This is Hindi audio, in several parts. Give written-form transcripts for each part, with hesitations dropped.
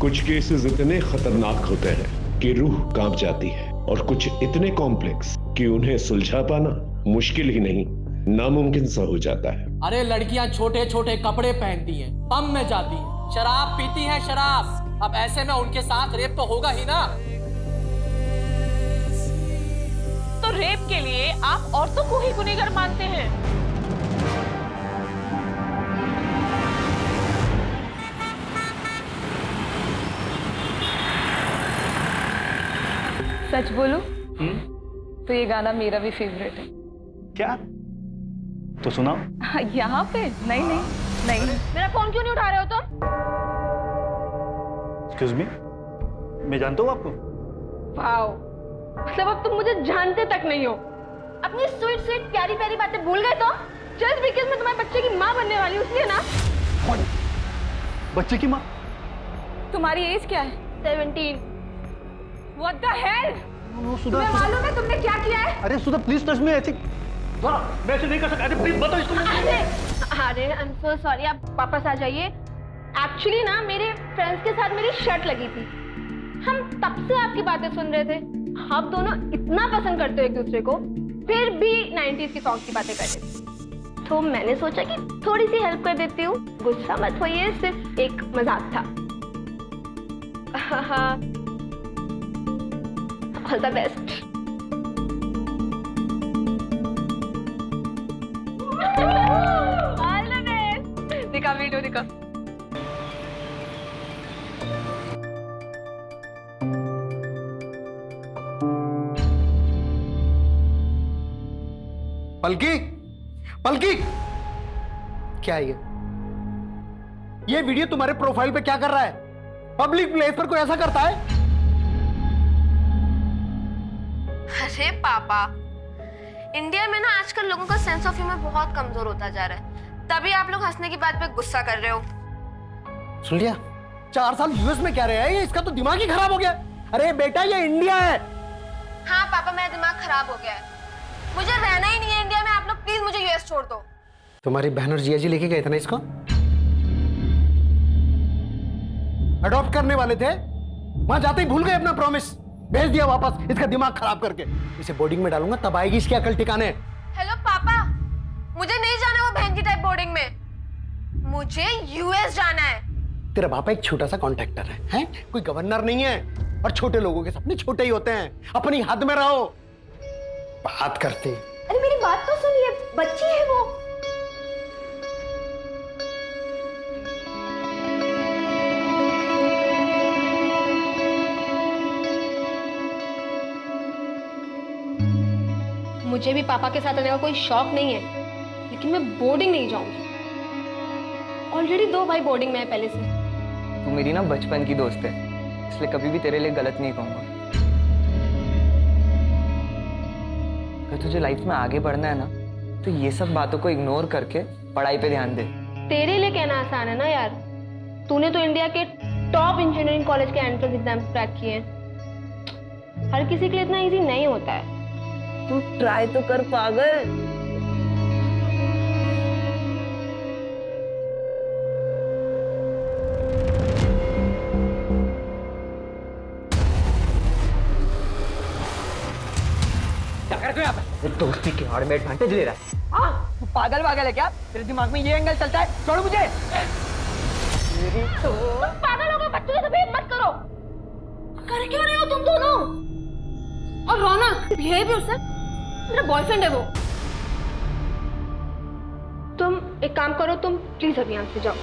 कुछ केसेस इतने खतरनाक होते हैं कि रूह कांप जाती है और कुछ इतने कॉम्प्लेक्स कि उन्हें सुलझा पाना मुश्किल ही नहीं नामुमकिन सा हो जाता है। अरे लड़कियां छोटे छोटे कपड़े पहनती हैं, पब में जाती हैं, शराब पीती हैं, शराब। अब ऐसे में उनके साथ रेप तो होगा ही ना। तो रेप के लिए आप औरतों को ही गुनहगार मानते हैं? सच बोलो तो ये गाना मेरा भी फेवरेट है। क्या? तो सुनाओ। यहाँ पे? नहीं नहीं नहीं। मेरा फोन क्यों नहीं उठा रहे हो तुम? एक्सक्यूज मी, मैं जानता हूँ आपको। वाओ, मतलब अब तुम मुझे जानते तक नहीं हो। अपनी स्वीट स्वीट प्यारी प्यारी बातें भूल गए तो? जस्ट बिकॉज़ मैं तुम्हारे बच्चे की माँ बनने वाली हूँ इसलिए ना? कौन? बच्चे की माँ? तुम्हारी एज क्या है? 17। What the hell? तुम्हें मालूम है तुमने क्या किया है? अरे सुधा प्लीज टच मी। ऐसे मैं ऐसे नहीं कर सकता। अरे प्लीज बताओ इसको। अरे आई एम सो सॉरी, आप वापस आ जाइए। एक्चुअली ना मेरे फ्रेंड्स के साथ मेरी शर्ट लगी थी। हम तब से आपकी बातें सुन रहे थे। आप दोनों इतना पसंद करते हो एक दूसरे को, फिर भी 90s की सॉन्ग की बातें कर रहे थे। तो मैंने सोचा कि थोड़ी सी हेल्प कर देती हूँ। गुस्सा मत होइए, सिर्फ एक मजाक था। All the best. All the best. दिखा वीडियो दिखा। पलकी, पलकी, क्या है ये वीडियो तुम्हारे प्रोफाइल पे क्या कर रहा है? पब्लिक प्लेस पर कोई ऐसा करता है? अरे पापा, इंडिया में ना आजकल लोगों का सेंस ऑफ ह्यूमर बहुत कमजोर होता जा रहा है, तभी आप लोग हंसने की बात पे गुस्सा कर रहे हो। सुन लिया? 4 साल यूएस में क्या रहे हैं? इसका तो दिमाग ही खराब हो गया। अरे बेटा ये इंडिया है। हाँ पापा, मेरा दिमाग खराब हो गया है, मुझे रहना ही नहीं है इंडिया में। आप लोग प्लीज मुझे यूएस छोड़ दो। तुम्हारी बहन और जिया जी लेके गए थे ना इसको? अडॉप्ट करने वाले थे, वहां जाते ही भूल गए अपना प्रॉमिस। भेज दिया वापस इसका दिमाग खराब करके। इसे बोर्डिंग में डालूंगा तब आएगी इसकी अकल ठिकाने। हेलो पापा, मुझे नहीं जाना वो बहन की टाइप बोर्डिंग में, मुझे यूएस जाना है। तेरा पापा एक छोटा सा कॉन्ट्रैक्टर है? कोई गवर्नर नहीं है। और छोटे लोगों के सपने छोटे ही होते हैं। अपनी हद में रहो। बात करते। अरे मेरी बात तो सुनिए, बच्ची है वो। मुझे भी पापा के साथ रहने का कोई शौक नहीं है, लेकिन मैं बोर्डिंग नहीं जाऊंगी। ऑलरेडी 2 भाई बोर्डिंग में है पहले से। तू मेरी ना बचपन की दोस्त है, इसलिए कभी भी तेरे लिए गलत नहीं कहूंगा। अगर तुझे लाइफ में आगे बढ़ना है ना, तो ये सब बातों को इग्नोर करके पढ़ाई पे ध्यान दे। तेरे लिए कहना आसान है ना यार, तूने तो इंडिया के टॉप इंजीनियरिंग कॉलेज के एंट्रेंस एग्जाम क्रैक किए हैं। हर किसी के लिए इतना इजी नहीं होता है। तू ट्राई तो कर पागल। क्या कर रहे हो यहाँ पे? दोस्ती के आड़ में एडवांटेज ले रहा है। हाँ, तू पागल है क्या? तेरे दिमाग में ये एंगल चलता है? छोड़ो मुझे। पागल हो गए, बच्चों से बिहेव मत करो। कर क्यों रहे हो तुम दोनों? और रौनक, बिहेव योरसेल्फ। मेरा बॉयफ्रेंड है वो। तुम एक काम करो, तुम प्लीज अभी यहाँ से जाओ।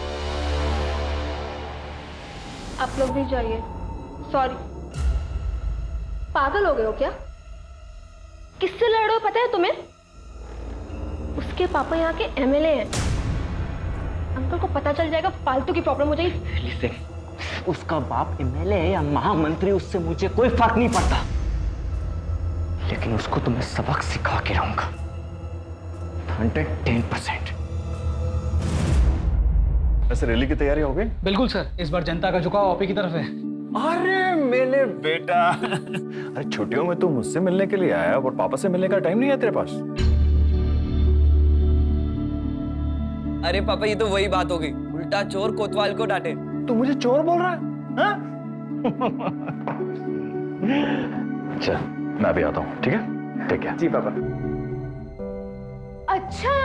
आप लोग भी जाइए। सॉरी। पागल हो गए हो क्या? किससे लड़ रहे हो पता है तुम्हें? उसके पापा यहाँ के एमएलए हैं। अंकल को पता चल जाएगा, फालतू की प्रॉब्लम हो जाएगी। लिसन, उसका बाप एमएलए है या महामंत्री, उससे मुझे कोई फर्क नहीं पड़ता, लेकिन उसको तो मैं सबक सिखा के रहूंगा। 110%। ऐसे रैली की तैयारी हो गई? बिल्कुल सर, इस बार जनता का झुकाव आप ही की तरफ है। अरे मेरे बेटा, अरे छुट्टियों में तू मुझसे मिलने के लिए आया और पापा से मिलने का टाइम नहीं है तेरे पास? अरे पापा, ये तो वही बात हो गई, उल्टा चोर कोतवाल को डांटे। तू मुझे चोर बोल रहा है? हाँ? चल मैं भी आता हूँ, ठीक है? ठीक है जी पापा। अच्छा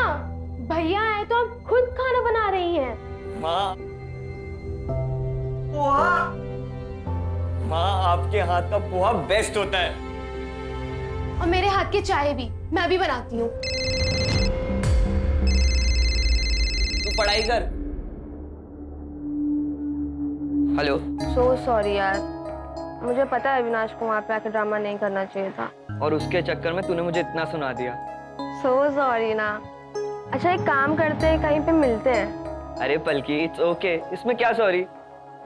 भैया आए तो आप खुद खाना बना रही हैं। माँ, पोहा, माँ आपके हाथ का पोहा बेस्ट होता है। और मेरे हाथ की चाय भी मैं भी बनाती हूँ। तू पढ़ाई कर। हेलो। सो सॉरी यार, मुझे पता है अविनाश को वहाँ पे आके ड्रामा नहीं करना चाहिए था। और उसके चक्कर में तूने मुझे इतना सुना दिया। सो सॉरी ना। अच्छा एक काम करते हैं, कहीं पे मिलते हैं। अरे पलकी, इट्स ओके, इसमें क्या सॉरी।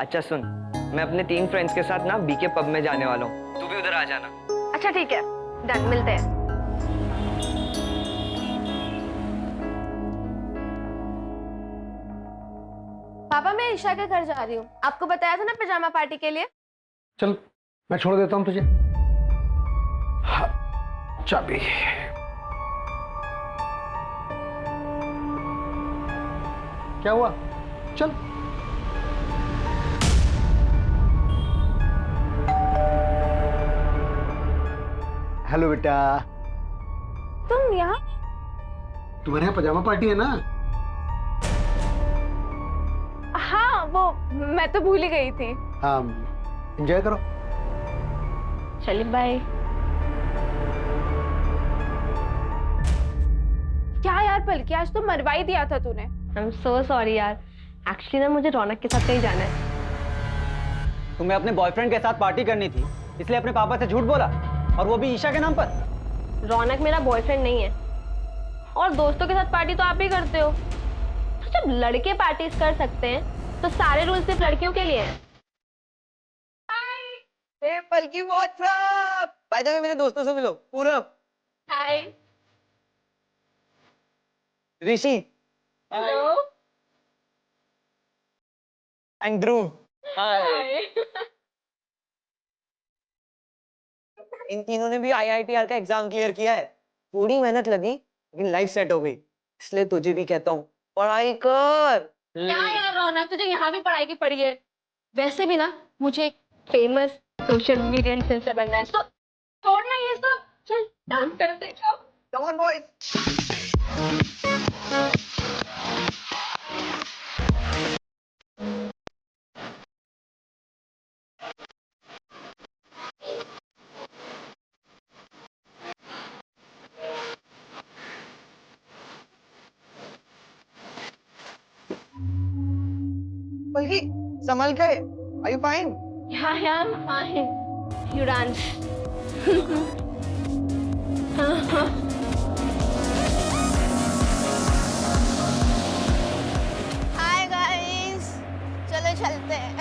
अच्छा सुन, मैं अपने 3 फ्रेंड्स के साथ ना बीके पब में जाने वाला हूँ, तू भी उधर आ जाना। अच्छा ठीक है, डन, मिलते हैं। पापा मैं ईशा के घर जा रही हूँ, आपको बताया था ना पिजामा पार्टी के लिए। चल मैं छोड़ देता हूं तुझे। हाँ, चाबी। क्या हुआ? चल। हेलो बेटा। तुम यहाँ? तुम्हारे यहाँ पजामा पार्टी है ना? हाँ वो मैं तो भूल ही गई थी। हाँ, एंजॉय करो। चलिए बाय। क्या यार पलकी, आज तो मरवा ही दिया था तूने। आई एम सो सॉरी यार, एक्चुअली ना मुझे रौनक के साथ कहीं जाना है। तुम्हें अपने बॉयफ्रेंड के साथ पार्टी करनी थी, इसलिए अपने पापा से झूठ बोला, और वो भी ईशा के नाम पर। रौनक मेरा बॉयफ्रेंड नहीं है, और दोस्तों के साथ पार्टी तो आप ही करते हो। तो जब लड़के पार्टीज कर सकते हैं तो सारे रूल सिर्फ लड़कियों के लिए हैं। पलकी व्हाट्सएप, बाय द वे मेरे दोस्तों से मिलो। पूरब, हाय। ऋषि, हेलो। एंड ध्रुव, हाय। इन तीनों ने भी IITR का एग्जाम क्लियर किया है। पूरी मेहनत लगी लेकिन लाइफ सेट हो गई, इसलिए तुझे भी कहता हूँ पढ़ाई कर। क्या यार रौनक, तुझे यहाँ भी पढ़ाई की पड़ी है। वैसे भी ना मुझे एक फेमस सोशल मीडिया इन्फ्लुएंसर बनना है, तो छोड़ना ये सब, चल डांस करते हैं। Come on boys. पलकी संभल के, are you fine? Yeah, I'm fine. You dance. Hi guys, चलो चलते हैं।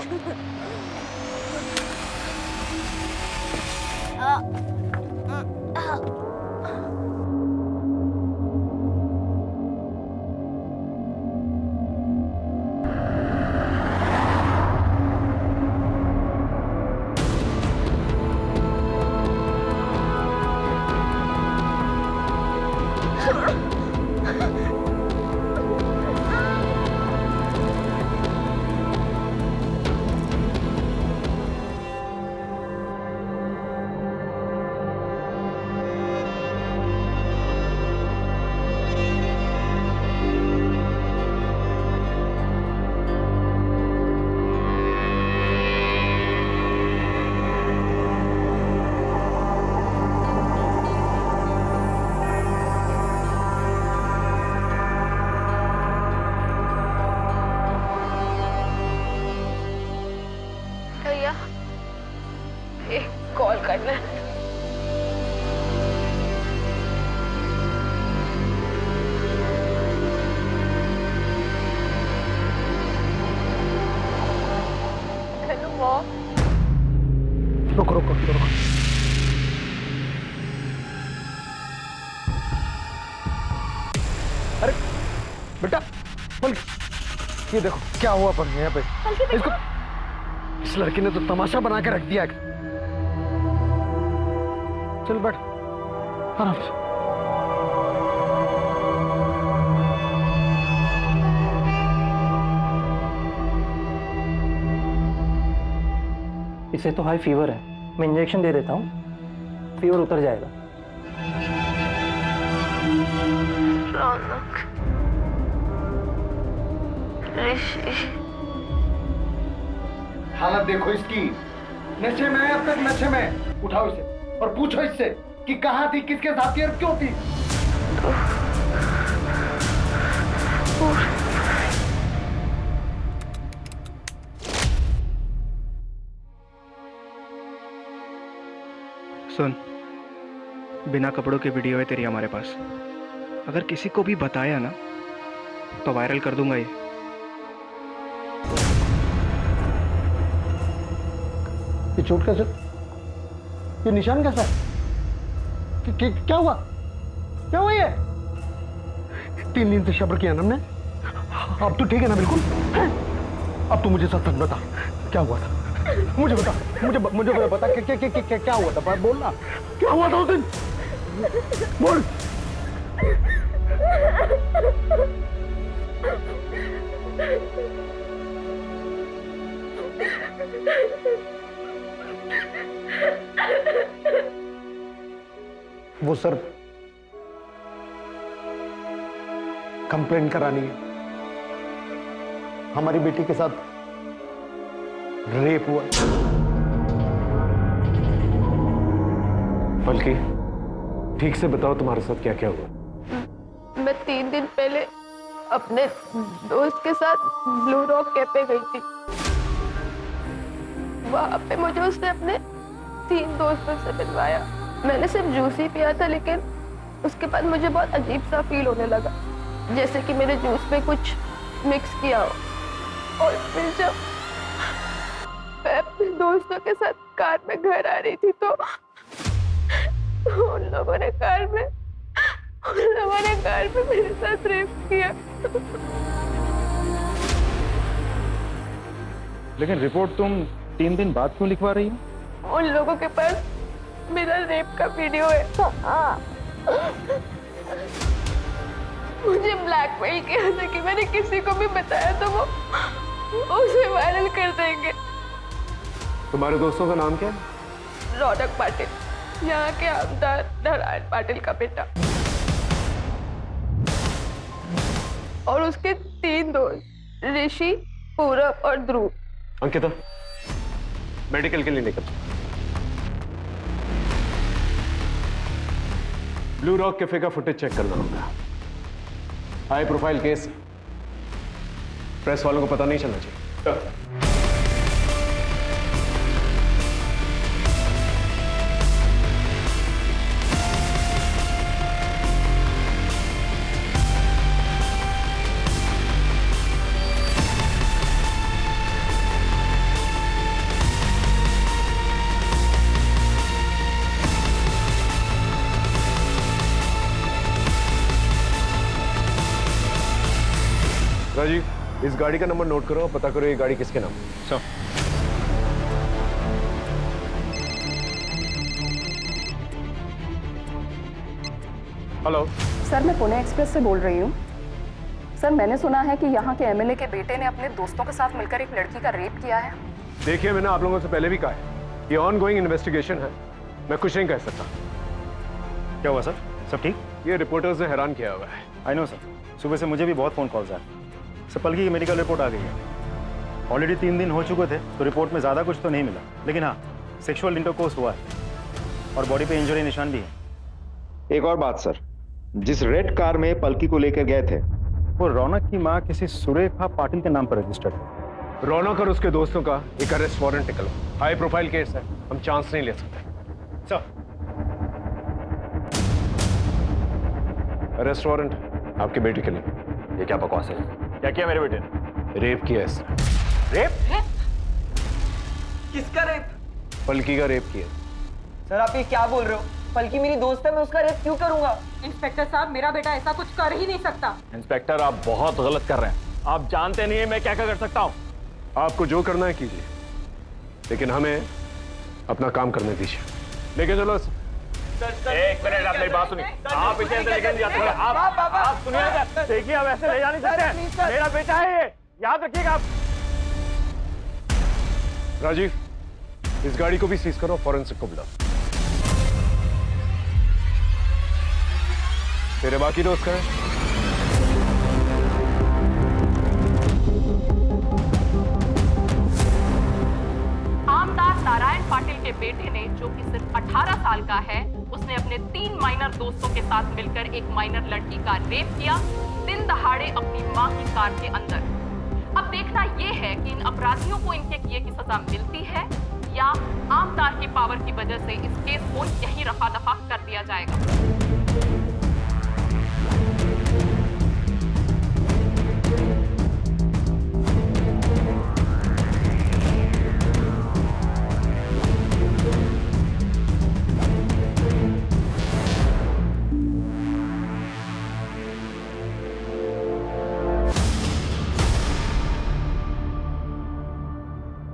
भैया एक कॉल करना है। Hello mom. रुको रुको रुको। अरे बेटा, पलकी, ये देखो क्या हुआ पर यहाँ पे। इसको, इस लड़की ने तो तमाशा बना के रख दिया। चल बैठ आराम से। इसे तो हाई फीवर है, मैं इंजेक्शन दे देता हूँ, फीवर उतर जाएगा। रौनक, ऋषि, हालत देखो इसकी, नशे में है अब तक, नशे में। उठाओ इसे और पूछो इससे कि कहाँ थी, किसके साथ थी और क्यों थी। सुन, बिना कपड़ों की वीडियो है तेरी हमारे पास। अगर किसी को भी बताया ना तो वायरल कर दूंगा ये। चोट कैसे, ये निशान कैसा है? क्या हुआ, क्या हुआ? ये 3 दिन से सब्र किया ना हमने, अब तो ठीक है ना बिल्कुल? अब तू मुझे सच सच बता, क्या हुआ था? मुझे बता, मुझे बता क्या हुआ था? बोल ना, क्या हुआ था उस दिन? बोल। वो सर कंप्लेंट करानी है, हमारी बेटी के साथ रेप हुआ। बल्कि ठीक से बताओ तुम्हारे साथ क्या क्या हुआ? मैं 3 दिन पहले अपने दोस्त के साथ ब्लू रॉक कैफे गई थी। वहां पे मुझे उसने अपने 3 दोस्तों से मिलवाया। मैंने सिर्फ जूस ही पिया था, लेकिन उसके बाद मुझे बहुत अजीब सा फील होने लगा, जैसे कि मेरे जूस में कुछ मिक्स किया हो। और फिर जब मैं अपने दोस्तों के साथ कार में घर आ रही थी तो उन लोगों ने कार में मेरे साथ रेप किया। लेकिन रिपोर्ट तुम 3 दिन बाद क्यों लिखवा रही हो? उन लोगों के पास मेरा रेप का वीडियो है। मुझे ब्लैकमेल किया था कि मैंने किसी को भी बताया तो वो उसे वायरल कर देंगे। तुम्हारे दोस्तों का नाम क्या है? रौनक पाटिल, यहाँ के आमदार नारायण पाटिल का बेटा, और उसके 3 दोस्त ऋषि, पूरब और ध्रुव। अंकिता, मेडिकल के लिए निकल। ब्लू रॉक कैफे का फुटेज चेक करना होगा। हाई प्रोफाइल केस, प्रेस वालों को पता नहीं चलना चाहिए। राजीव, इस गाड़ी का नंबर नोट करो और पता करो ये गाड़ी किसके नाम है। सर, हेलो सर, मैं पुणे एक्सप्रेस से बोल रही हूँ। सर, मैंने सुना है कि यहाँ के एमएलए के बेटे ने अपने दोस्तों के साथ मिलकर एक लड़की का रेप किया है। देखिए, मैंने आप लोगों से पहले भी कहा है, ये ऑनगोइंग इन्वेस्टिगेशन है, मैं कुछ नहीं कह सकता। क्या हुआ सर? सब ठीक? ये रिपोर्टर्स ने हैरान किया हुआ है। आई नो सर, सुबह से मुझे भी बहुत फोन कॉल्स आए। सर, पलकी की मेडिकल रिपोर्ट आ गई है। ऑलरेडी 3 दिन हो चुके थे तो रिपोर्ट में ज़्यादा कुछ तो नहीं मिला, लेकिन हाँ, सेक्सुअल इंटरकोर्स हुआ है और बॉडी पे इंजरी निशान भी है। एक और बात सर, जिस रेड कार में पलकी को लेकर गए थे वो रौनक की माँ किसी सुरेखा पाटिल के नाम पर रजिस्टर्ड है। रौनक और उसके दोस्तों का एक अरेस्ट वारंट निकला। हाई प्रोफाइल केस है, हम चांस नहीं ले सकते। सर, अरेस्ट वारंट आपके बेटे के लिए। ये क्या बकवास है? क्या किया मेरे बेटे ने? रेप किया इसने। रेप? किसका रेप? पलकी का रेप किया। सर, आप ये क्या बोल रहे हो? पलकी मेरी दोस्त है, मैं उसका रेप क्यों करूंगा? इंस्पेक्टर साहब, मेरा बेटा ऐसा कुछ कर ही नहीं सकता। इंस्पेक्टर, आप बहुत गलत कर रहे हैं। आप जानते नहीं है मैं क्या क्या कर सकता हूँ। आपको जो करना है कीजिए, लेकिन हमें अपना काम करने दीजिए। लेके चलो। एक मिनट, आप मेरी बात सुनिए। आप इसे अंदर लेकर जाते हैं। आप सुनिए, देखिए, आप ऐसे ले जा नहीं सकते। मेरा बेटा है ये, याद रखिएगा आप। राजीव, इस गाड़ी को भी सीज करो, फॉरेंसिक को बुलाओ। तेरे बाकी दोस्त कहाँ हैं? आमदार नारायण पाटिल के बेटे ने, जो कि सिर्फ 18 साल का है, उसने अपने 3 माइनर दोस्तों के साथ मिलकर एक माइनर लड़की का रेप किया, दिन दहाड़े अपनी मां की कार के अंदर। अब देखना यह है कि इन अपराधियों को इनके किए की सजा मिलती है या आमदार की पावर की वजह से इस केस को यहीं रफा दफा कर दिया जाएगा।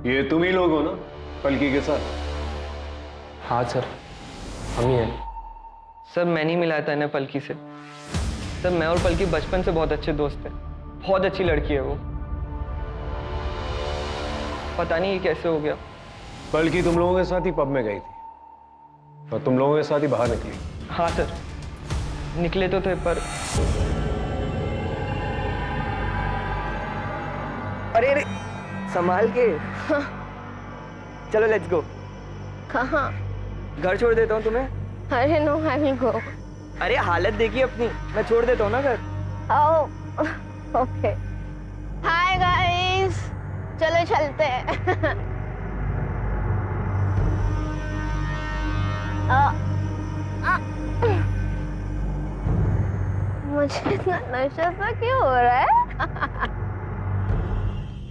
ये तुम ही लोग हो ना पलकी के साथ? हाँ सर, हम ही हैं। सर मैं नहीं मिलाया था इन्हें पलकी से। सर मैं और पलकी बचपन से बहुत अच्छे दोस्त हैं। बहुत अच्छी लड़की है वो। पता नहीं ये कैसे हो गया। पलकी तुम लोगों के साथ ही पब में गई थी और तुम लोगों के साथ ही बाहर निकली। हाँ सर, निकले तो थे पर अरे संभाल के। चलो लेट्स गो। कहाँ? घर छोड़ देता हूँ तुम्हें। अरे नो, आई विल गो। अरे हालत देखिए अपनी, मैं छोड़ देता हूँ ना घर। ओके। हाय गाइस, चलो चलते हैं। मुझे इतना नशा सा क्यों हो रहा है?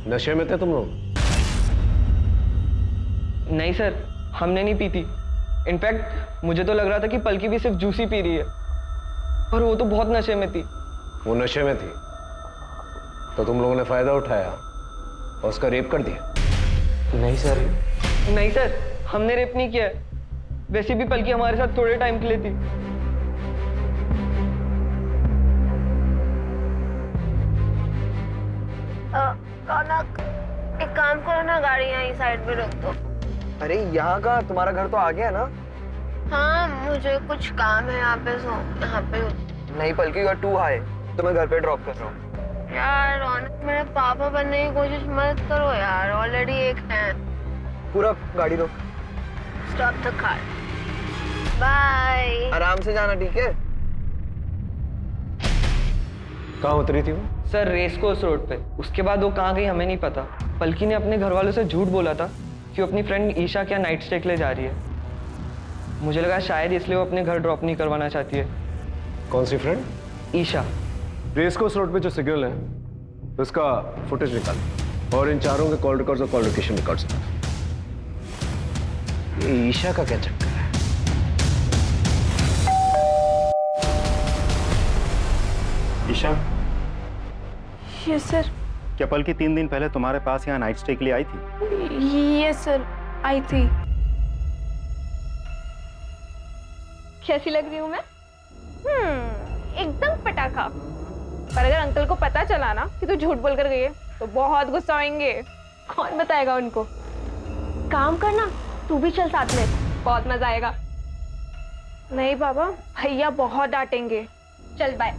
नशे में थे तुम लोग? नहीं सर, हमने नहीं पी थी। इनफैक्ट मुझे तो लग रहा था कि पलकी भी सिर्फ जूस ही पी रही है, पर वो तो बहुत नशे में थी। वो नशे में थी तो तुम लोगों ने फायदा उठाया और उसका रेप कर दिया? नहीं सर। नहीं सर, हमने रेप नहीं किया है। वैसे भी पलकी हमारे साथ थोड़े टाइम के लिए थी। रौनक, एक काम करो ना, गाड़ी यहीं साइड में रख दो। अरे यहाँ का, तुम्हारा घर तो आ गया ना। हाँ, मुझे कुछ काम है यहाँ पे, सो यहाँ पे। नहीं पलकी, यू आर टू हाई, तो मैं घर पे ड्रॉप कर रहा हूँ। यार रौनक, मेरे पापा बनने की कोशिश मत करो यार, ऑलरेडी एक है। पूरा गाड़ी दो। Stop the car. बाय। आराम से जाना, ठीक है? कहाँ उतरी थी वो? सर रेस कोर्स रोड पे। उसके बाद वो कहाँ गई हमें नहीं पता। पलकी ने अपने घर वालों से झूठ बोला था कि वो अपनी फ्रेंड ईशा क्या नाइट स्टे के लिए जा रही है। मुझे लगा शायद इसलिए वो अपने घर ड्रॉप नहीं करवाना चाहती है। कौन सी friend? Isha. Race course road पे जो सिग्नल है उसका फुटेज निकाल और इन चारों के कॉल रिकॉर्ड्स और कॉल लोकेशन रिकॉर्ड्स निकाल। ये ईशा का क्या चक्कर है? Isha, yes sir. क्या पलकी 3 दिन पहले तुम्हारे पास यहाँ नाइट स्टे के लिए आई थी? यस सर, आई थी। कैसी लग रही हूँ मैं? एकदम पटाखा। पर अगर अंकल को पता चला ना कि तू झूठ बोल कर गई है तो बहुत गुस्सा होंगे। कौन बताएगा उनको? काम करना, तू भी चल साथ में, बहुत मजा आएगा। नहीं बाबा, भैया बहुत डांटेंगे। चल बाय।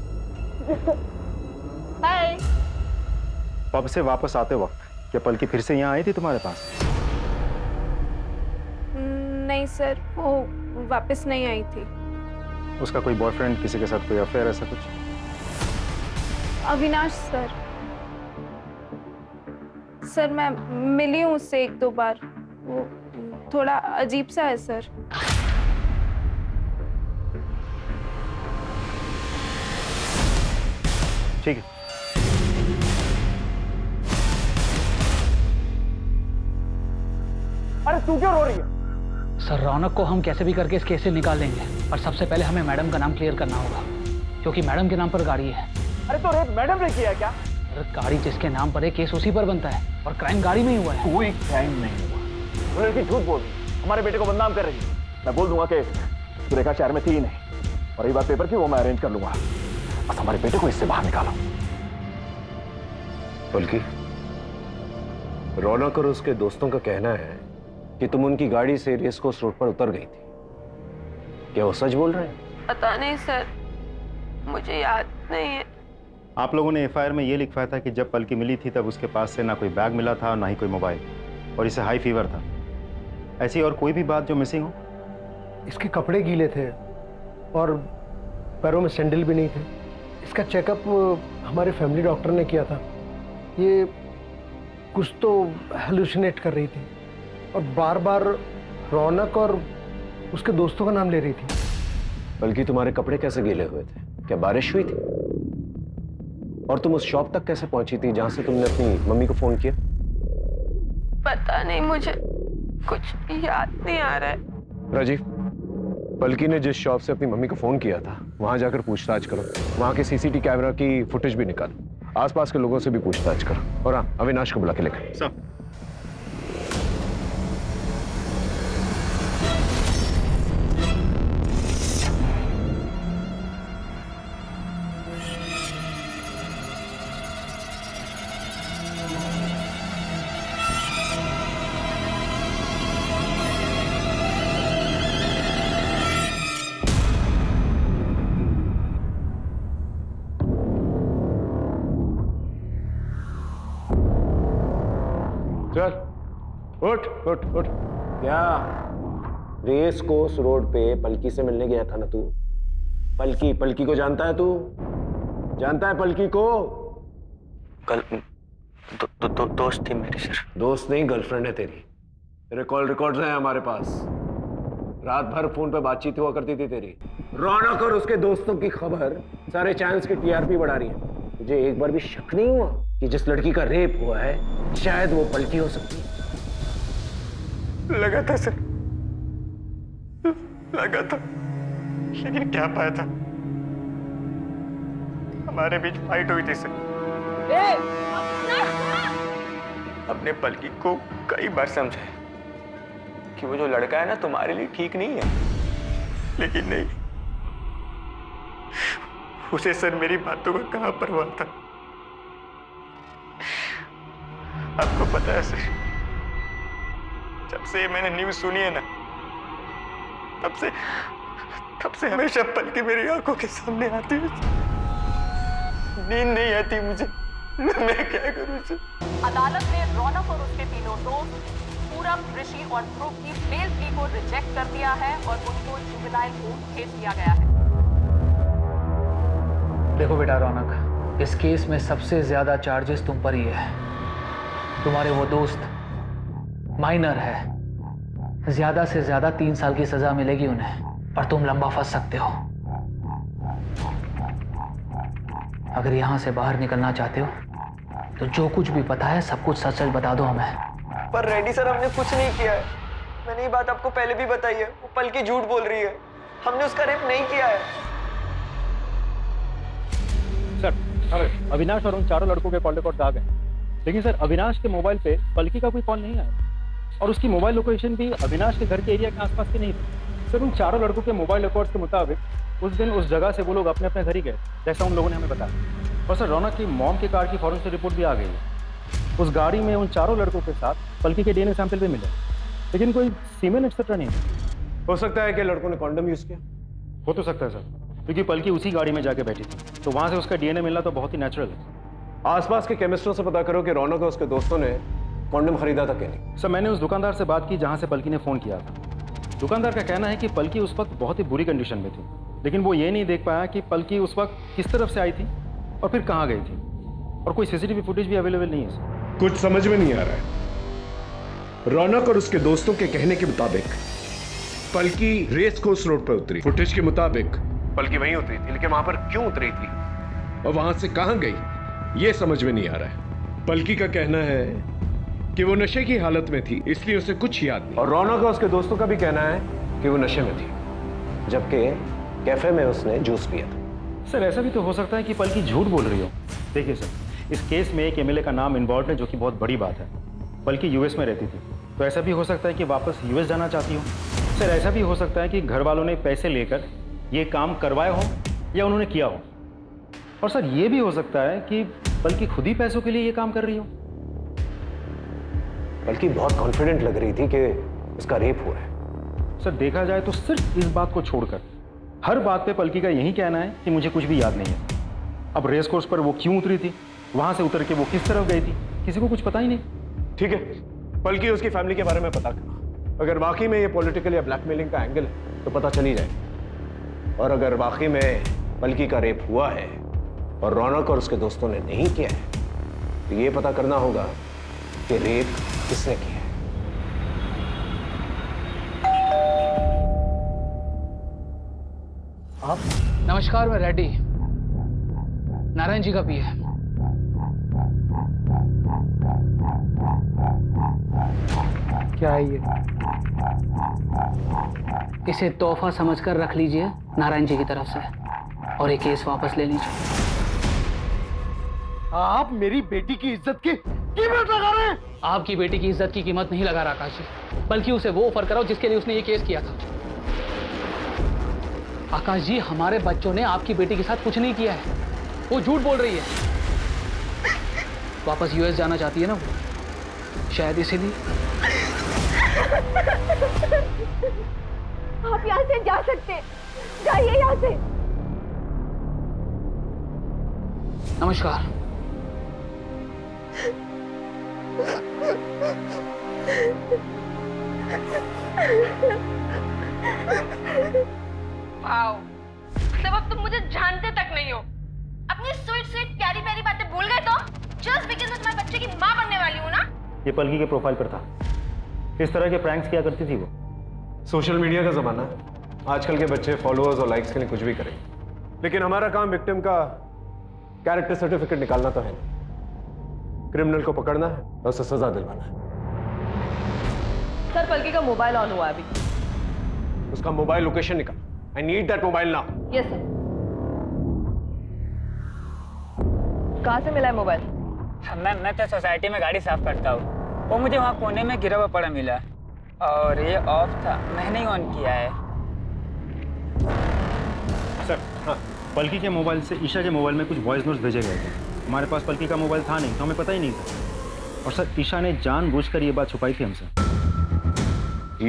बाय। पब से वापस आते वक्त क्या पलकी फिर से यहाँ आई थी तुम्हारे पास? नहीं सर, वो वापस नहीं आई थी। उसका कोई बॉयफ्रेंड, किसी के साथ कोई अफेयर, ऐसा कुछ? अविनाश सर। सर मैं मिली हूँ उससे 1-2 बार। वो थोड़ा अजीब सा है सर। ठीक है। अरे तू क्यों रो रही है? सर रौनक को हम कैसे भी करके इस केस से निकाल देंगे, पर सबसे पहले हमें मैडम का नाम क्लियर करना होगा, क्योंकि मैडम के नाम पर गाड़ी है। अरे तो रेप मैडम ने किया है क्या? अरे गाड़ी जिसके नाम पर है, केस उसी पर बनता है, और क्राइम गाड़ी में ही हुआ है। कोई क्राइम नहीं हुआ। वो लड़की झूठ बोल रही, हमारे बेटे को बदनाम कर रही है। मैं बोल दूंगा कि सुरेखा शहर में थी ही नहीं, और रही बात पेपर की, वो मैं अरेंज कर लूंगा। बस हमारे बेटे को इससे बाहर निकालो। बल्कि रौनक और उसके दोस्तों का कहना है कि तुम उनकी गाड़ी से रेस कोर्स रोड पर उतर गई थी। क्या वो सच बोल रहे हैं? पता नहीं सर, मुझे याद नहीं है। आप लोगों ने एफआईआर में ये लिखवाया था कि जब पलकी मिली थी तब उसके पास से ना कोई बैग मिला था ना ही कोई मोबाइल, और इसे हाई फीवर था। ऐसी और कोई भी बात जो मिसिंग हो? इसके कपड़े गीले थे और पैरों में सैंडल भी नहीं थे। इसका चेकअप हमारे फैमिली डॉक्टर ने किया था। ये कुछ तो हेलुसिनेट कर रही थी और बार बार रौनक और उसके दोस्तों का नाम ले रही थी। बल्कि तुम्हारे कपड़े कैसे गीले हुए थे? क्या बारिश हुई थी? और तुम उस शॉप तक कैसे पहुंची थी जहां से तुमने अपनी मम्मी को फोन किया? पता नहीं, मुझे कुछ याद नहीं आ रहा है। राजीव, पलकी ने जिस शॉप से अपनी मम्मी को फोन किया था वहां जाकर पूछताछ करो। वहां के सीसीटीवी कैमरा की फुटेज भी निकालो। आसपास के लोगों से भी पूछताछ करो। और हाँ, अविनाश को बुला के लेकर। सब चल, उठ उठ उठ। क्या रेस कोर्स रोड पे पलकी से मिलने गया था ना तू? पलकी को जानता है तू? जानता है पलकी को? कल दोस्त थी मेरी सर। दोस्त नहीं, गर्लफ्रेंड है तेरी। तेरे कॉल रिकॉर्ड्स हैं हमारे पास। रात भर फोन पे बातचीत हुआ करती थी तेरी। रौनक और उसके दोस्तों की खबर सारे चैनल्स की टीआरपी बढ़ा रही है। तुझे एक बार भी शक नहीं हुआ कि जिस लड़की का रेप हुआ है शायद वो पलकी हो सकती है? लगा था सर, लगा था, लेकिन क्या पाया था? हमारे बीच फाइट हुई थी सर। अपने पलकी को कई बार समझाया कि वो जो लड़का है ना तुम्हारे लिए ठीक नहीं है, लेकिन नहीं, उसे सर मेरी बातों का कहाँ परवाह था। आपको पता है सर, जब से मैंने न्यूज़ सुनी है ना, तब से हमेशा पलकी मेरी आंखों के सामने आती है। नींद नहीं आती मुझे, मैं क्या करूं सर? अदालत ने रौनक और उसके तीनों दोस्त पूरब, ऋषि और ध्रुव की बेल प्ली को रिजेक्ट कर दिया है और उनको जुवेनाइल होम भेज दिया गया है। देखो बेटा रौनक, इस केस में सबसे ज्यादा चार्जेस तुम पर ही है। तुम्हारे वो दोस्त माइनर है, ज्यादा से ज्यादा 3 साल की सजा मिलेगी उन्हें, पर तुम लंबा फंस सकते हो। अगर यहां से बाहर निकलना चाहते हो तो जो कुछ भी पता है सब कुछ सच सच बता दो हमें। पर रेड्डी सर, हमने कुछ नहीं किया है। मैंने ये बात आपको पहले भी बताई है। वो पलकी झूठ बोल रही है, हमने उसका रेप नहीं किया है। सर, अविनाश और उन चारों लड़कों के कॉल रिकॉर्ड आ गए, लेकिन सर अविनाश के मोबाइल पे पलकी का कोई कॉल नहीं आया और उसकी मोबाइल लोकेशन भी अविनाश के घर के एरिया के आसपास की नहीं थी। सर, उन चारों लड़कों के मोबाइल रिकॉर्ड्स के मुताबिक उस दिन उस जगह से वो लोग अपने अपने घर ही गए, जैसा उन लोगों ने हमें बताया। और सर, रौनक की मॉम की कार की फॉरेंसिक रिपोर्ट भी आ गई है। उस गाड़ी में उन चारों लड़कों के साथ पलकी के डीएनए सैंपल भी मिले, लेकिन कोई सीमेन एक्सेट्रा नहीं। हो सकता है कि लड़कों ने कॉन्डम यूज किया। हो तो सकता है सर, क्योंकि पलकी उसी गाड़ी में जाके बैठी थी, तो वहां से उसका डीएनए मिलना तो बहुत ही नेचुरल है। आसपास के केमिस्टों से पता करो कि रौनक और उसके दोस्तों ने कॉन्डम खरीदा था कि नहीं। सर, मैंने उस दुकानदार से बात की जहां से पलकी ने फोन किया था। दुकानदार का कहना है कि पलकी उस वक्त बहुत ही बुरी कंडीशन में थी, लेकिन वो ये नहीं देख पाया कि पलकी उस वक्त किस तरफ से आई थी और फिर कहाँ गई थी, और कोई सीसीटीवी फुटेज भी अवेलेबल नहीं है सर। कुछ समझ में नहीं आ रहा है। रौनक और उसके दोस्तों के कहने के मुताबिक पलकी रेस कोर्स रोड पर उतरी। फुटेज के मुताबिक पलकी वहीं उतरी थी, लेकिन वहां पर क्यों उतरी थी और वहां से कहां गई ये समझ में नहीं आ रहा है। पलकी का कहना है कि वो नशे की हालत में थी, इसलिए उसे कुछ याद नहीं। और रौनक और उसके दोस्तों का भी कहना है कि वो नशे में थी, जबकि कैफे में उसने जूस पिया था। सर, ऐसा भी तो हो सकता है कि पलकी झूठ बोल रही हो। देखिए सर, इस केस में एक एमएलए का नाम इन्वॉल्व है, जो कि बहुत बड़ी बात है। पलकी यूएस में रहती थी, तो ऐसा भी हो सकता है कि वापस यूएस जाना चाहती हो। सर, ऐसा भी हो सकता है कि घर वालों ने पैसे लेकर ये काम करवाया हो या उन्होंने किया हो। और सर, ये भी हो सकता है कि पलकी खुद ही पैसों के लिए ये काम कर रही हो। बल्कि बहुत कॉन्फिडेंट लग रही थी कि उसका रेप हुआ है। सर देखा जाए तो सिर्फ इस बात को छोड़कर हर बात पे पलकी का यही कहना है कि मुझे कुछ भी याद नहीं है। अब रेस कोर्स पर वो क्यों उतरी थी, वहां से उतर के वो किस तरफ गई थी, किसी को कुछ पता ही नहीं। ठीक है, बल्कि उसकी फैमिली के बारे में पता करो। अगर वाकई में ये पॉलिटिकल या ब्लैकमेलिंग का एंगल है तो पता चल ही जाएगा। और अगर वाकई में पलकी का रेप हुआ है और रौनक और उसके दोस्तों ने नहीं किया है तो ये पता करना होगा कि रेप किसने किया है। आप? नमस्कार, मैं रेड्डी, नारायण जी का पीए। क्या है ये? इसे तोहफा समझकर रख लीजिए नारायण जी की तरफ से, और ये केस वापस ले लीजिए। आप मेरी बेटी की इज्जत की कीमत लगा रहे हैं? आपकी बेटी की इज्जत की कीमत नहीं लगा रहा आकाश जी, बल्कि उसे वो ऑफर कराओ जिसके लिए उसने ये केस किया था। आकाश जी, हमारे बच्चों ने आपकी बेटी के साथ कुछ नहीं किया है, वो झूठ बोल रही है। वापस यूएस जाना चाहती है ना वो, शायद इसीलिए। आप यहाँ से जा सकते, जाइए यहाँ से। नमस्कार। वाओ, मतलब अब तुम मुझे जानते तक नहीं हो। अपनी स्वीट स्वीट प्यारी प्यारी बातें भूल गए तो? जस्ट बिकॉज़ मैं तुम्हारे बच्चे की माँ बनने वाली हूँ ना? ये पलकी के प्रोफाइल पर था, इस तरह के प्रैंक्स किया करती थी वो। सोशल मीडिया का जमाना है, आजकल के बच्चे फॉलोअर्स और लाइक्स के लिए कुछ भी करें, लेकिन हमारा काम विक्टिम का कैरेक्टर सर्टिफिकेट निकालना तो है नहीं। क्रिमिनल को पकड़ना है और उसे सजा दिलवाना है। सर, पलकी का मोबाइल ऑन हुआ अभी। उसका मोबाइल लोकेशन निकाल। I need that mobile now. Yes sir. कहाँ से मिला है मोबाइल? मैं तो सोसाइटी में गाड़ी साफ करता हूँ, वो मुझे वहाँ कोने में गिरा हुआ पड़ा मिला और ये ऑफ था, मैंने ही ऑन किया है। सर हाँ, पलकी के मोबाइल से ईशा के मोबाइल में कुछ वॉइस नोट्स भेजे गए थे। हमारे पास पलकी का मोबाइल था नहीं तो हमें पता ही नहीं था। और सर ईशा ने जानबूझकर ये बात छुपाई थी हमसे।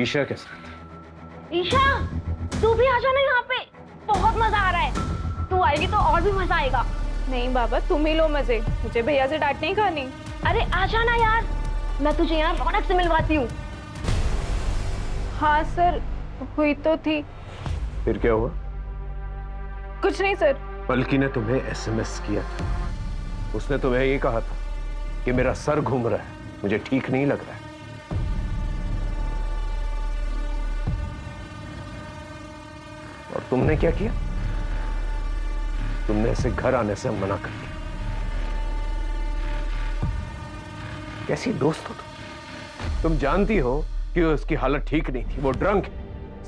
ईशा के साथ? ईशा, तू भी आ जाना यहाँ पे, बहुत मजा आ रहा है। तू आएगी तो और भी मजा आएगा। नहीं बाबा, तुम ही लो मजे, मुझे भैया से डांट नहीं खानी। अरे आ जाना यार, मैं तुझे यहाँ रौनक से मिलवाती हूँ। हाँ सर, हुई तो थी। फिर क्या हुआ? कुछ नहीं सर। पलकी ने तुम्हें एसएमएस किया था, उसने तुम्हें ये कहा था कि मेरा सर घूम रहा है, मुझे ठीक नहीं लग रहा है। और तुमने क्या किया? तुमने इसे घर आने से मना कर दिया। कैसी दोस्त हो तुम जानती हो कि उसकी हालत ठीक नहीं थी, वो ड्रंक है,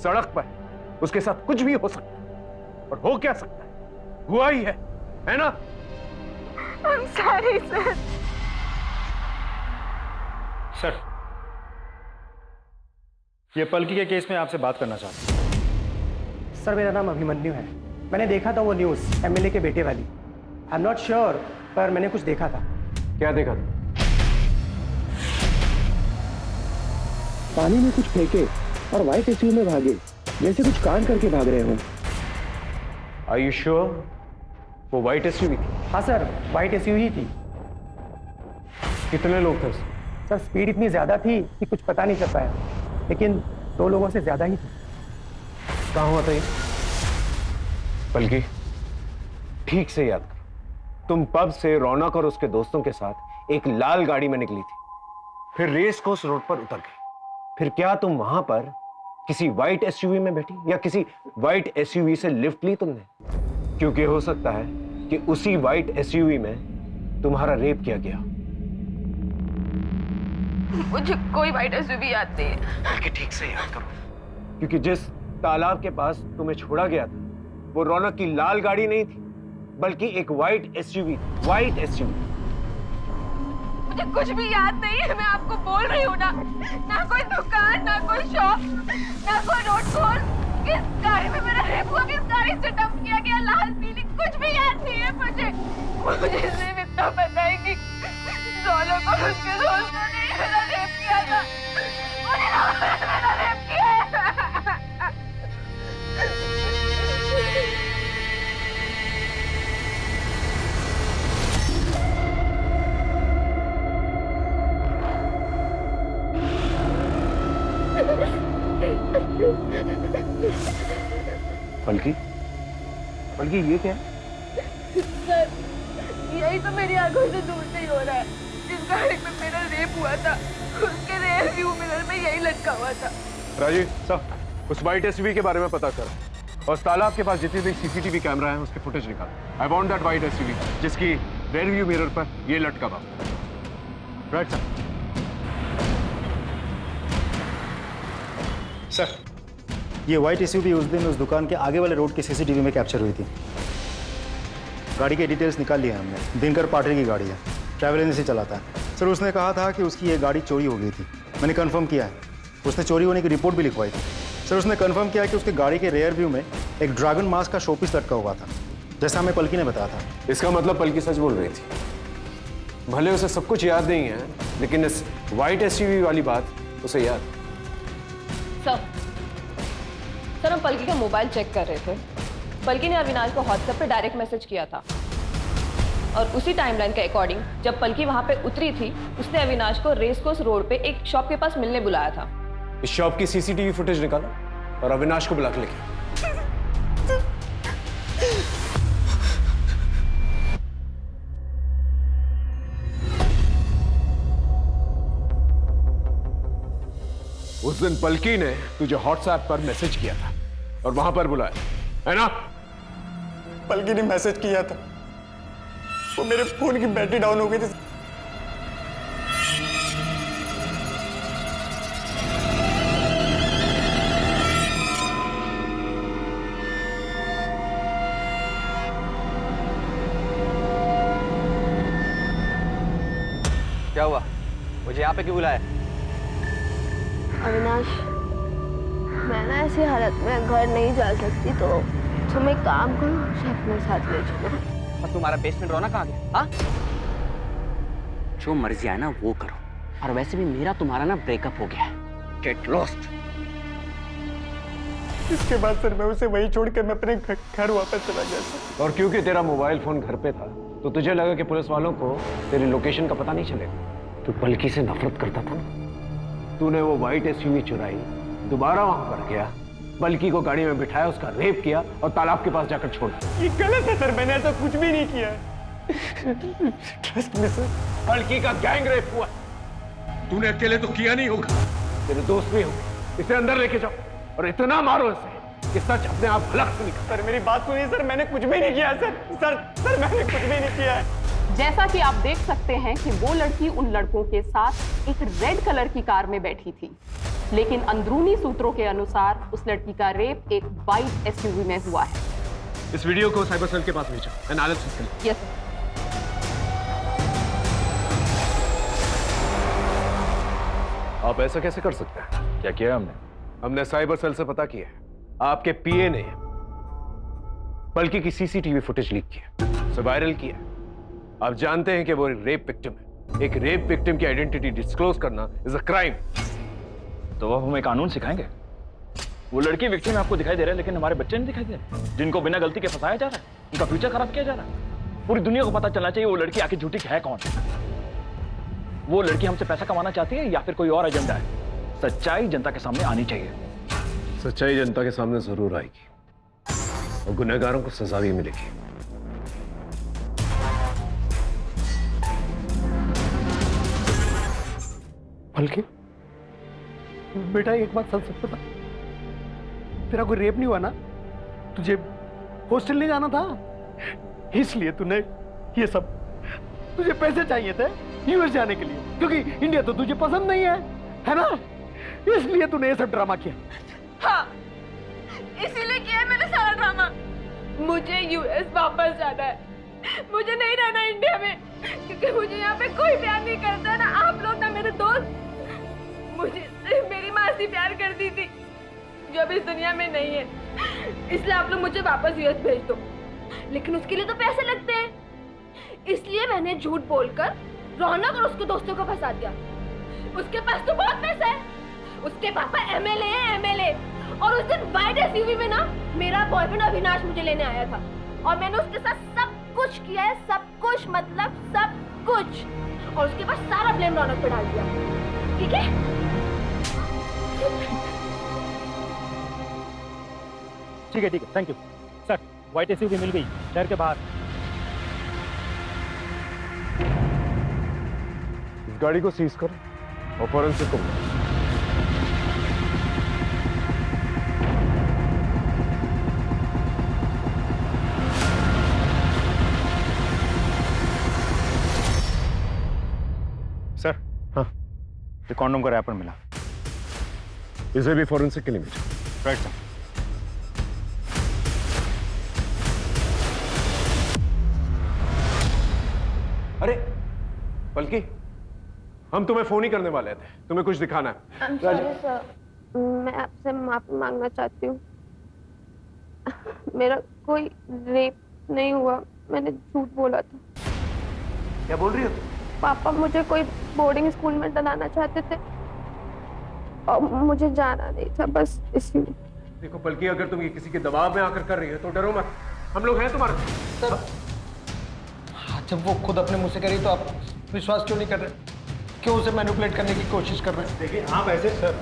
सड़क पर है, उसके साथ कुछ भी हो सकता है। और हो क्या सकता है, हुआ ही है ना? I'm sorry sir. सर, ये पलकी के केस में आपसे बात करना चाहता हूँ। सर, मेरा नाम अभिमन्यु है। मैंने देखा था वो न्यूज़ एमएलए के बेटे वाली। आई एम नॉट श्योर, पर मैंने कुछ देखा था। क्या देखा था? पानी में कुछ फेंके और व्हाइट एसयू में भागे, जैसे कुछ कांड करके भाग रहे हो। Are you sure? वो व्हाइट एसयूवी थी? हाँ सर, व्हाइट एसयू ही थी। कितने लोग थे उसमें? सर, स्पीड इतनी ज्यादा थी कि कुछ पता नहीं चल पाया, लेकिन 2 लोगों से ज्यादा ही थी। कहाँ हुआ था ये? बल्कि ठीक से याद करो, तुम पब से रौनक और उसके दोस्तों के साथ एक लाल गाड़ी में निकली थी, फिर रेस कोर्स रोड पर उतर गई। फिर क्या तुम वहां पर किसी व्हाइट एसयूवी में बैठी या किसी व्हाइट एसयूवी से लिफ्ट ली तुमने? क्योंकि हो सकता है कि उसी व्हाइट एसयूवी में तुम्हारा रेप किया गया। मुझे कोई व्हाइट एसयूवी याद नहीं है। बल्कि ठीक से याद करो, क्योंकि जिस तालाब के पास तुम्हें छोड़ा गया था वो रौनक की लाल गाड़ी नहीं थी, बल्कि एक व्हाइट एसयूवी। White SUV. मुझे कुछ भी याद नहीं है, मैं आपको बोल रही हूँ ना। ना कोई दुकान, ना कोई शॉप, ना कोई रोड कॉल। किस गाड़ी में मेरा रेप हुआ, किस गाड़ी से डंप किया गया, लाल पीली, कुछ भी याद नहीं है मुझे सिर्फ इतना पता है कि रौनक और उसके दोस्तों ने मेरा रेप किया था। पलकी, पलकी ये क्या है? सर, यही तो मेरी आंखों से दूर नहीं हो रहा है। जिस गाड़ी में मेरा रेप हुआ था, उसके रेयर व्यू मिरर में यही लटका हुआ था। राजीव सर, उस वाइट एसयूवी के बारे में पता कर और तालाब के पास जितने भी सीसीटीवी कैमरा है उसके फुटेज निकाल। I want that white SUV जिसकी रेयर व्यू मिरर पर ये लटका हुआ। Right sir. सर, ये व्हाइट एसयूवी उस दिन उस दुकान के आगे वाले रोड के सीसीटीवी में कैप्चर हुई थी। गाड़ी के डिटेल्स निकाल लिए हमने। दिनकर पाटिल की गाड़ी है, ट्रैवल एजेंसी चलाता है। सर, उसने कहा था कि उसकी ये गाड़ी चोरी हो गई थी। मैंने कंफर्म किया है, उसने चोरी होने की रिपोर्ट भी लिखवाई थी। सर, उसने कंफर्म किया कि उसकी गाड़ी के रेयर व्यू में एक ड्रैगन मास्क का शोपीस लटका हुआ था, जैसा हमें पलकी ने बताया था। इसका मतलब पलकी सच बोल रही थी। भले उसे सब कुछ याद नहीं है, लेकिन इस वाइट एसयूवी वाली बात उसे याद। सर, हम पलकी का मोबाइल चेक कर रहे थे। पलकी ने अविनाश को व्हाट्सएप पे डायरेक्ट मैसेज किया था और उसी टाइमलाइन के अकॉर्डिंग जब पलकी वहां पे उतरी थी, उसने अविनाश को रेस कोर्स रोड पे एक शॉप के पास मिलने बुलाया था। इस शॉप की सीसीटीवी फुटेज निकालो और अविनाश को बुला के लेके। उस दिन पलकी ने तुझे व्हाट्सएप पर मैसेज किया था और वहां पर बुलाया, है ना? पलकी ने मैसेज किया था, वो मेरे फोन की बैटरी डाउन हो गई थी। क्या हुआ? मुझे यहाँ पे क्यों बुलाया? अविनाश, मैं ना ऐसी हालत में घर नहीं जा सकती, तो तुम एक काम करो, मुझे अपने साथ ले चलो। और तुम्हारा बेसमेंट रोना कहाँ गया? हाँ? जो मर्जी आए ना वो करो, और वैसे भी मेरा तुम्हारा ना ब्रेकअप हो गया है। Get lost. इसके बाद सर मैं उसे वहीं छोड़कर मैं अपने घर वापस चला गया सर। और क्योंकि तेरा मोबाइल फोन घर पे था तो तुझे लगा कि पुलिस वालों को तेरी लोकेशन का पता नहीं चलेगा। तू पलकी से नफरत करता था ना, तूने वो व्हाइट एसयूवी चुराई, दोबारा वहां पर गया, पलकी को गाड़ी में बिठाया, उसका रेप किया और तालाब के पास जाकर छोड़ा। ये गलत है सर, मैंने ऐसा कुछ भी नहीं किया। Trust me sir. पलकी का गैंग रेप हुआ। तूने अकेले तो किया नहीं होगा, तेरे दोस्त भी होंगे। इसे अंदर लेके जाओ और इतना मारो इसे कि सच अपने आप भलक से निकले। सर मेरी बात सुनिए सर, मैंने कुछ भी नहीं किया सर मैंने कुछ भी नहीं किया है। जैसा कि आप देख सकते हैं कि वो लड़की उन लड़कों के साथ एक रेड कलर की कार में बैठी थी, लेकिन अंदरूनी सूत्रों के अनुसार उस लड़की का रेप एक वाइट एसयूवी में हुआ है। इस वीडियो को साइबर सेल के पास भेजो, एनालिसिस के लिए। यस। आप ऐसा कैसे कर सकते हैं? क्या किया हमने साइबर सेल से पता किया है, आपके पीए ने पलकी की सीसीटीवी फुटेज लीक किया, उसे वायरल किया। आप जानते हैं कि वो रेप विक्टिम है। एक रेप विक्टिम की आइडेंटिटी डिस्क्लोज करना इज अ क्राइम। तो अब हमें कानून सिखाएंगे? वो लड़की विक्टिम आपको दिखाई दे रहा है, लेकिन हमारे बच्चे नहीं दिखाई दे रहे, जिनको बिना गलती के फंसाया जा रहा है, उनका फ्यूचर खराब किया जा रहा है। पूरी दुनिया को पता चलना चाहिए वो लड़की आखिर झूठी है कौन। वो लड़की हमसे पैसा कमाना चाहती है या फिर कोई और एजेंडा है? सच्चाई जनता के सामने आनी चाहिए। सच्चाई जनता के सामने जरूर आएगी और गुनहगारों को सजा भी मिलेगी। पलकी, बेटा एक बात सच बता, तेरा कोई रेप नहीं हुआ ना? तुझे हॉस्टल नहीं जाना था, इसलिए तूने ये सब, तुझे पैसे चाहिए थे यूएस जाने के लिए, क्योंकि इंडिया तो तुझे पसंद नहीं है ना? इसलिए तूने ये सब ड्रामा किया। हाँ, इसीलिए किया मैंने सारा ड्रामा। मुझे यूएस वापस जाना है, मुझे नहीं रहना इंडिया में, क्योंकि मुझे यहाँ पे कोई प्यार नहीं करता, ना आप लोग ना मेरे दोस्त। मुझे सिर्फ मेरी मासी प्यार करती थी, जो अब इस दुनिया में नहीं है। इसलिए आप लोग मुझे वापस यूएस भेज दो, लेकिन उसके लिए तो पैसे लगते हैं। इसलिए मैंने झूठ बोलकर रौनक और उसके दोस्तों को फंसा दिया। उसके पास तो बहुत पैसा है, उसके पापा एमएलए हैं, एमएलए। और उस दिन वाइट एसयूवी में ना मेरा बॉयफ्रेंड अविनाश मुझे लेने आया था, और मैंने उसके साथ सब कुछ किया है, सब कुछ मतलब सब कुछ। और उसके बाद सारा ब्लेम रौनक पे डाल दिया, ठीक है? ठीक है, thank you sir. White SUV मिल गई शहर के बाहर। इस गाड़ी को सीज करो और फॉरेंसिक को बुलाओ। सर, हाँ, ये कॉन्डोम का रैपर मिला। इसे भी फॉरेंसिक के लिए भेजो। Right sir. अरे पलकी, हम तुम्हें फोन ही करने वाले थे, तुम्हें कुछ दिखाना है। सॉरी सर, मैं आपसे माफी मांगना चाहती हूँ। मेरा कोई रेप नहीं हुआ, मैंने झूठ बोला था। क्या बोल रही हो? पापा मुझे कोई बोर्डिंग स्कूल में डलाना चाहते थे और मुझे जाना नहीं था, बस इसलिए। देखो पलकी, अगर तुम ये किसी के दबाव में आकर कर रही हो तो डरो मत, हम लोग हैं तुम्हारे साथ। जब वो खुद अपने मुंह से करी तो आप विश्वास क्यों नहीं कर रहे? क्यों उसे मैनिपुलेट करने की कोशिश कर रहे हैं? देखिए आप ऐसे सर,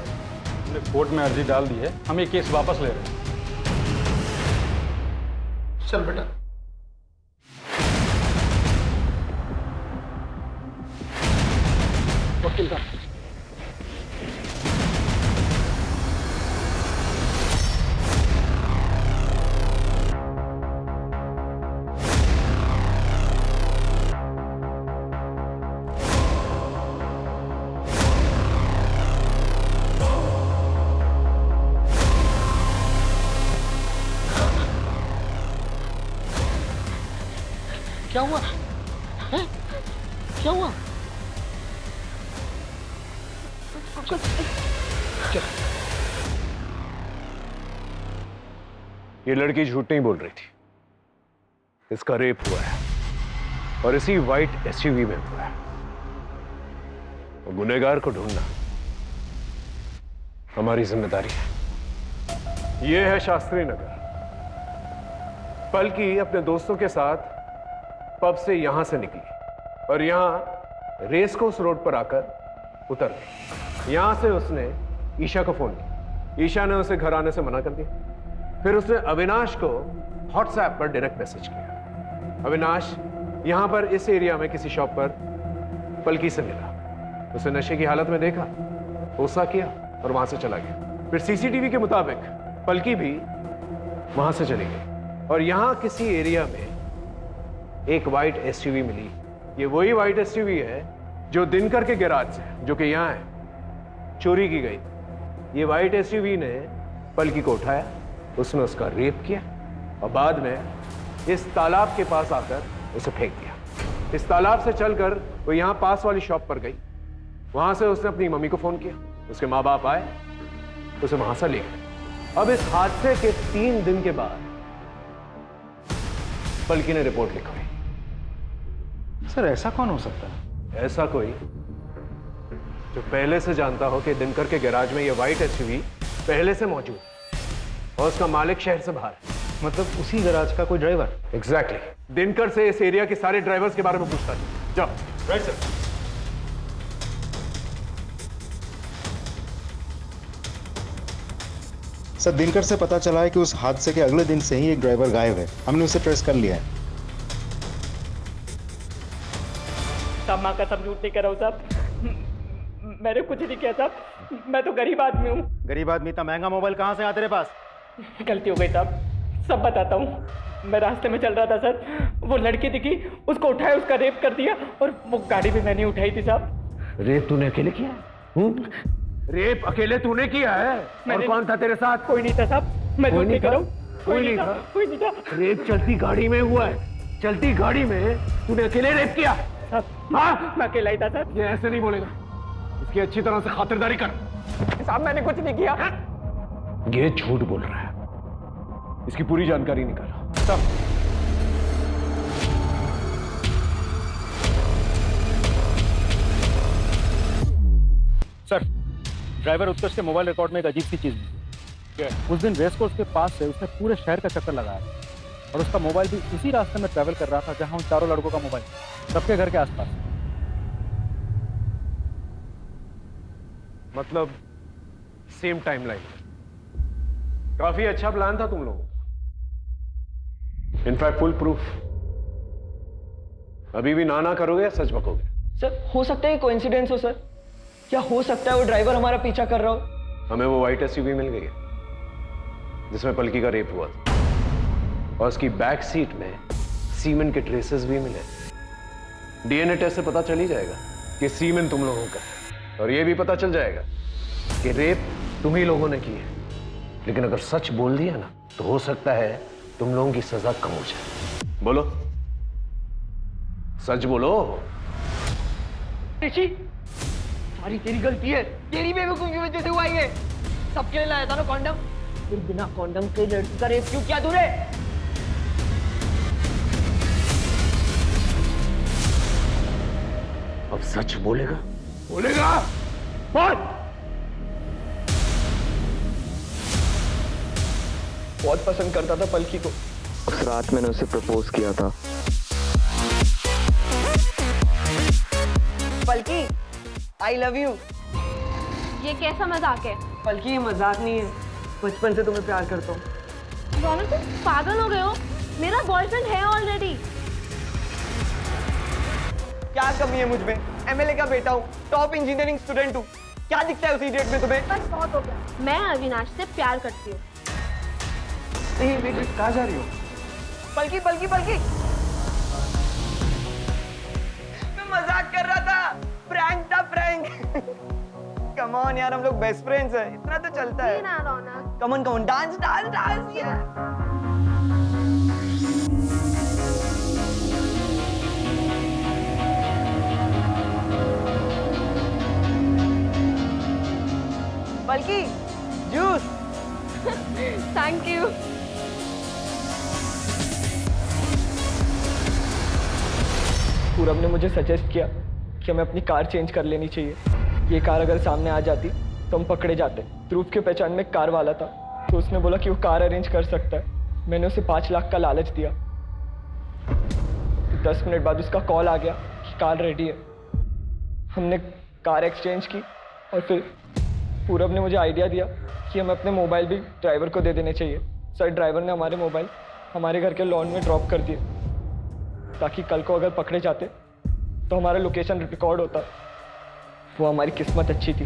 हमने कोर्ट में अर्जी डाल दी है, हम ये केस वापस ले रहे हैं। चल बेटा। वकील साहब, क्या हुआ? हैं? क्या हुआ? ये लड़की झूठ नहीं बोल रही थी, इसका रेप हुआ है और इसी व्हाइट एसयूवी में हुआ है। और गुनहगार को ढूंढना हमारी जिम्मेदारी है। यह है शास्त्री नगर। पलकी अपने दोस्तों के साथ पब से यहां से निकली और यहां रेस कोर्स रोड पर आकर उतर गई। यहां से उसने ईशा को फोन किया। ईशा ने उसे घर आने से मना कर दिया। फिर उसने अविनाश को व्हाट्सएप पर डायरेक्ट मैसेज किया। अविनाश यहां पर इस एरिया में किसी शॉप पर पलकी से मिला, उसे नशे की हालत में देखा, गुस्सा किया और वहां से चला गया। फिर सीसीटीवी के मुताबिक पलकी भी वहां से चली गई और यहां किसी एरिया में एक व्हाइट एसयूवी मिली। ये वही व्हाइट एसयूवी है जो दिनकर के गैराज से, जो कि यहां है, चोरी की गई। ये व्हाइट एसयूवी ने पलकी को उठाया, उसने उसका रेप किया और बाद में इस तालाब के पास आकर उसे फेंक दिया। इस तालाब से चलकर वो यहां पास वाली शॉप पर गई। वहां से उसने अपनी मम्मी को फोन किया, उसके माँ बाप आए, उसे वहां से ले गए। अब इस हादसे के 3 दिन के बाद पलकी ने रिपोर्ट लिखवाई। सर ऐसा कौन हो सकता है? ऐसा कोई जो पहले से जानता हो कि दिनकर के गैराज में ये व्हाइट एसयूवी पहले से मौजूद और उसका मालिक शहर से बाहर है। मतलब उसी गैराज का कोई ड्राइवर? एग्जैक्टली। दिनकर से इस एरिया के सारे ड्राइवर्स के बारे में पूछता है। जाओ। Right sir. सर, दिनकर से पता चला है कि उस हादसे के अगले दिन से ही एक ड्राइवर गायब है। हमने उसे ट्रेस कर लिया है। साहब माँ का सब झूठ नहीं कर रहा हूँ साहब, मैंने कुछ नहीं किया साहब, मैं तो गरीब आदमी हूँ। गरीब आदमी? इतना महंगा मोबाइल कहाँ से आया तेरे पास? गलती हो गई साहब, सब बताता हूँ। मैं रास्ते में चल रहा था सर, वो लड़की दिखी, उसको उठाया, उसका रेप कर दिया और वो गाड़ी भी मैंने उठाई थी साहब। रेप तूने अकेले किया? रेप अकेले तूने किया है? और कौन था तेरे साथ? कोई नहीं था साहब, मैं झूठ नहीं कर रहा हूँ। कोई नहीं था? कोई नहीं था। रेप चलती गाड़ी में हुआ है। चलती गाड़ी में तूने अकेले रेप किया? हाँ, मैं अकेला ही था सर। ये ऐसे नहीं बोलेगा, इसकी अच्छी तरह से खातिरदारी कर। साहब मैंने कुछ नहीं किया। ये झूठ बोल रहा है, इसकी पूरी जानकारी निकालो। सब सर, ड्राइवर उत्कर्ष के मोबाइल रिकॉर्ड में एक अजीब सी चीज मिली। उस दिन रेस कोर्स के पास से उसने पूरे शहर का चक्कर लगाया और उसका मोबाइल भी उसी रास्ते में ट्रैवल कर रहा था जहां उन चारों लड़कों का मोबाइल, सबके घर के आसपास। मतलब सेम टाइमलाइन। काफी अच्छा प्लान था तुम लोगों का। In fact full proof. अभी भी ना करोगे या सच बकोगे? सर हो सकता है कोइंसिडेंस हो सर, क्या हो सकता है वो ड्राइवर हमारा पीछा कर रहा हो? हमें वो व्हाइट एसयूवी मिल गई है जिसमें पलकी का रेप हुआ था, और उसकी बैक सीट में सीमेंट के ट्रेसेस भी मिले। डीएनए टेस्ट से पता चल ही जाएगा कि सीमेंट तुम लोगों का है, और ये भी पता चल जाएगा कि रेप तुम ही लोगों ने की है। लेकिन अगर सच बोल दिया ना तो हो सकता है तुम लोगों की सजा कम हो जाए। बोलो, सच बोलो। ऋषि, सारी तेरी गलती है, तेरी बेवकूफी की वजह से हुआ ये। सबके लिए लाया था ना कॉन्डम, फिर बिना कॉन्डम के लड़की का रेप क्यों किया तूने? अब सच बोलेगा? बोलेगा? बोल। बहुत पसंद करता था पलकी को। उस रात मैंने उसे प्रपोज किया था। पलकी, आई लव यू। ये कैसा मजाक है? पलकी ये मजाक नहीं है, बचपन से तुम्हें प्यार करता हूँ। रौनक तुम पागल हो गए हो? मेरा बॉयफ्रेंड है ऑलरेडी। क्या कमी है मुझ में? एमएलए का बेटा हूँ, टॉप इंजीनियरिंग स्टूडेंट हूँ, क्या दिखता है उस इडियट में तुम्हें? बस बहुत हो गया। मैं अविनाश से प्यार करती हूँ। नहीं बेटी, कहाँ जा रही हो? पलकी पलकी पलकी, मैं मजाक कर रहा था, प्रैंक था प्रैंक। कम ऑन यार, हम लोग बेस्ट फ्रेंड्स हैं, इतना तो चलता है। ना Raunak, come on dance dance dance यार। Palki, juice. Thank you. Purab ने मुझे सजेस्ट किया कि हमें अपनी कार चेंज कर लेनी चाहिए। ये कार अगर सामने आ जाती तो हम पकड़े जाते। ध्रुव के पहचान में एक कार वाला था, तो उसने बोला कि वो कार अरेंज कर सकता है। मैंने उसे 5 लाख का लालच दिया। तो 10 मिनट बाद उसका कॉल आ गया कि कार रेडी है। हमने कार एक्सचेंज की और फिर पूरब ने मुझे आइडिया दिया कि हमें अपने मोबाइल भी ड्राइवर को दे देने चाहिए। सर ड्राइवर ने हमारे मोबाइल हमारे घर के लॉन में ड्रॉप कर दिए, ताकि कल को अगर पकड़े जाते तो हमारा लोकेशन रिकॉर्ड होता। वो हमारी किस्मत अच्छी थी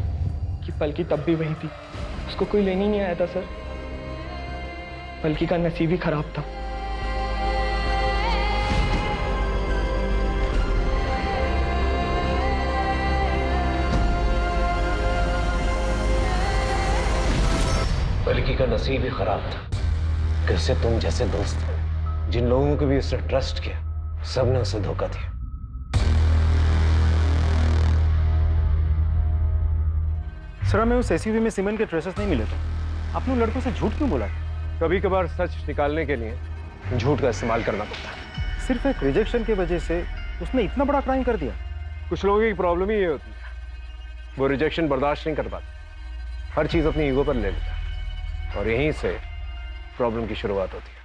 कि पलकी तब भी वही थी, उसको कोई लेने नहीं आया था सर। पलकी का नसीब ही खराब था। पलकी का नसीब ही खराब था कि उससे तुम जैसे दोस्त, जिन लोगों को भी उसने ट्रस्ट किया, सबने उसे धोखा दिया। सर हमें उस एसयूवी में सीमेंट के ट्रेसेस नहीं मिले थे। आपने लड़कों से झूठ क्यों बोला? कभी कभार सच निकालने के लिए झूठ का इस्तेमाल करना पड़ता है। सिर्फ एक रिजेक्शन की वजह से उसने इतना बड़ा क्राइम कर दिया। कुछ लोगों की प्रॉब्लम ही ये होती है, वो रिजेक्शन बर्दाश्त नहीं कर पाते, हर चीज अपनी ईगो पर ले लेता है, और यहीं से प्रॉब्लम की शुरुआत होती है।